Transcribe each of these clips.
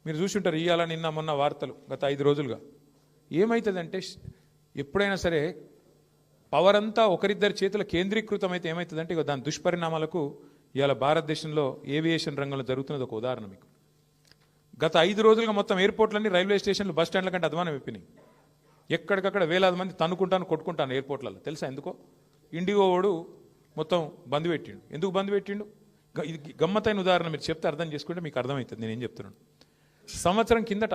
మీరు చూసుంటారు ఇవాళ నిన్న మొన్న వార్తలు గత 5 రోజులుగా ఏమవుతుందంటే ఎప్పుడైనా సరే పవర్ అంతా ఒకరిద్దరి చేతుల కేంద్రీకృతం అయితే ఏమవుతుందంటే ఇక దాని దుష్పరిణామాలకు ఇవాళ భారతదేశంలో ఏవియేషన్ రంగంలో జరుగుతున్నది ఒక ఉదాహరణ మీకు. గత 5 రోజులుగా మొత్తం ఎయిర్పోర్ట్లన్నీ రైల్వే స్టేషన్లు బస్ స్టాండ్ల కంటే అధ్వానం అయిపోయినాయి. ఎక్కడికక్కడ వేలాది మంది తన్నుకుంటాను కొట్టుకుంటాను ఎయిర్పోర్ట్లలో. తెలుసా ఎందుకో? ఇండిగో వాడు మొత్తం బంద్ పెట్టిండు. ఎందుకు బంద్ పెట్టిండు? ఇది గమ్మత్తైన ఉదాహరణ, మీరు చెప్తే అర్థం చేసుకుంటే మీకు అర్థమవుతుంది నేనేం చెప్తున్నాను. సంవత్సరం కిందట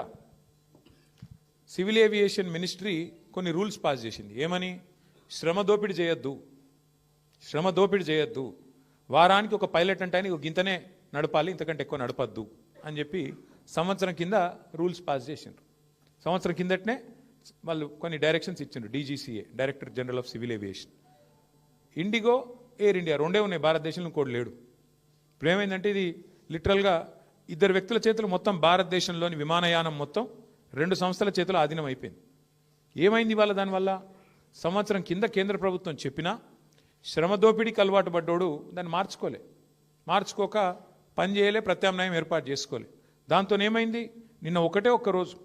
సివిల్ ఏవియేషన్ మినిస్ట్రీ కొన్ని రూల్స్ పాస్ చేసింది. ఏమని? శ్రమ దోపిడీ చేయొద్దు, వారానికి ఒక పైలట్ అంటే ఆయన గింతనే నడపాలి, ఇంతకంటే ఎక్కువ నడపద్దు అని చెప్పి సంవత్సరం కింద రూల్స్ పాస్ చేసిండ్రు. సంవత్సరం కిందటనే వాళ్ళు కొన్ని డైరెక్షన్స్ ఇచ్చిండ్రు. DGCA, director general of civil aviation. IndiGo, air India రెండే ఉన్నాయి భారతదేశంలో, ఇంకోటి లేడు. ఇప్పుడు ఏమైందంటే ఇది లిటరల్గా 2 వ్యక్తుల చేతులు మొత్తం భారతదేశంలోని విమానయానం మొత్తం 2 సంస్థల చేతులు ఆధీనం అయిపోయింది. ఏమైంది ఇవాళ? దానివల్ల సంవత్సరం కింద కేంద్ర ప్రభుత్వం చెప్పినా శ్రమ దోపిడీకి అలవాటు పడ్డోడు దాన్ని మార్చుకోక పని చేయలే, ప్రత్యామ్నాయం ఏర్పాటు చేసుకోలే. దాంతో ఏమైంది? నిన్న ఒక్క రోజు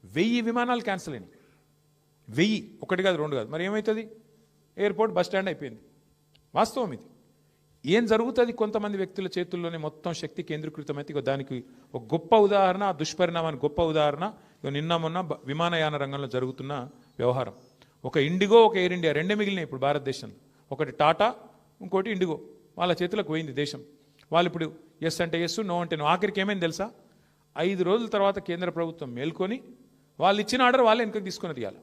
1000 విమానాలు క్యాన్సిల్ అయినాయి. 1000, 1 కాదు 2 కాదు. మరి ఏమవుతుంది? ఎయిర్పోర్ట్ బస్ స్టాండ్ అయిపోయింది. వాస్తవం ఇది. ఏం జరుగుతుంది? కొంతమంది వ్యక్తుల చేతుల్లోనే మొత్తం శక్తి కేంద్రీకృతమైతే ఇక దానికి ఒక గొప్ప ఉదాహరణ, దుష్పరిణామానికి గొప్ప ఉదాహరణ ఇక నిన్న మొన్న విమానయాన రంగంలో జరుగుతున్న వ్యవహారం. ఒక ఇండిగో, ఒక ఎయిర్ ఇండియా రెండే మిగిలినాయి ఇప్పుడు భారతదేశంలో. ఒకటి టాటా, ఇంకోటి ఇండిగో. వాళ్ళ చేతులకు పోయింది దేశం. వాళ్ళు ఇప్పుడు ఎస్ అంటే ఎస్, నో అంటే నో. ఆఖరికి ఏమైంది తెలుసా? 5 రోజుల తర్వాత కేంద్ర ప్రభుత్వం మేల్కొని వాళ్ళు ఇచ్చిన ఆర్డర్ వాళ్ళే వెనకకి తీసుకుని తీయాలి.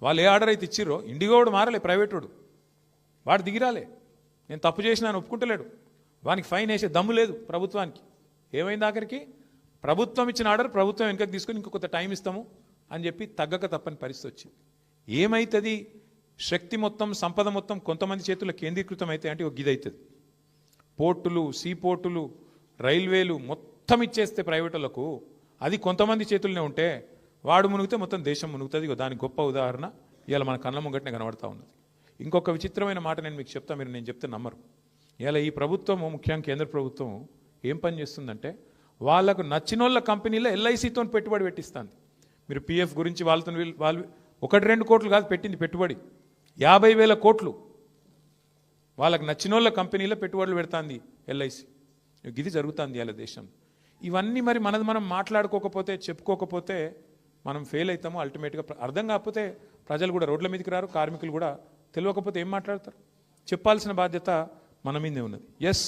వాళ్ళు ఏ ఆర్డర్ అయితే ఇచ్చిర్రో, ఇండిగో వాడు మారలే, ప్రైవేట్ వాడు దిగిరాలే. నేను తప్పు చేసినా అని ఒప్పుకుంటలేడు. వానికి ఫైన్ వేసే దమ్ము లేదు ప్రభుత్వానికి. ఏమైంది ఆఖరికి? ప్రభుత్వం ఇచ్చిన ఆర్డర్ ప్రభుత్వం వెనకకి తీసుకొని ఇంకొక టైం ఇస్తాము అని చెప్పి తగ్గక తప్పని పరిస్థితి వచ్చింది. ఏమవుతుంది? శక్తి మొత్తం, సంపద మొత్తం కొంతమంది చేతుల్లో కేంద్రీకృతం అయితే అంటే ఒక గిదవుతుంది. పోర్టులు, సీ పోర్టులు, రైల్వేలు మొత్తం ఇచ్చేస్తే ప్రైవేటులకు, అది కొంతమంది చేతుల్లోనే ఉంటే వాడు మునిగితే మొత్తం దేశం మునుగుతుంది. దానికి గొప్ప ఉదాహరణ ఇవాళ మన కళ్ళ ముంగటనే కనబడతా ఉన్నది. ఇంకొక విచిత్రమైన మాట నేను మీకు చెప్తా, నేను చెప్తే నమ్మరు. ఇలా ఈ ప్రభుత్వము, ముఖ్యంగా కేంద్ర ప్రభుత్వం ఏం పని చేస్తుందంటే వాళ్ళకు నచ్చినోళ్ళ కంపెనీలో LICతో పెట్టుబడి పెట్టిస్తుంది. మీరు PF గురించి వాళ్ళు 1-2 కోట్లు కాదు పెట్టింది పెట్టుబడి, 50,000 కోట్లు వాళ్ళకు నచ్చినోళ్ళ కంపెనీలో పెట్టుబడులు పెడుతుంది LIC. ఇది జరుగుతుంది ఇలా దేశం. ఇవన్నీ మరి మనది మనం మాట్లాడుకోకపోతే, చెప్పుకోకపోతే మనం ఫెయిల్ అవుతాము. అల్టిమేట్గా అర్థం కాకపోతే ప్రజలు కూడా రోడ్ల మీదకి రారు, కార్మికులు కూడా తెలియకపోతే ఏం మాట్లాడతారు? చెప్పాల్సిన బాధ్యత మన మీదే ఉన్నది. ఎస్,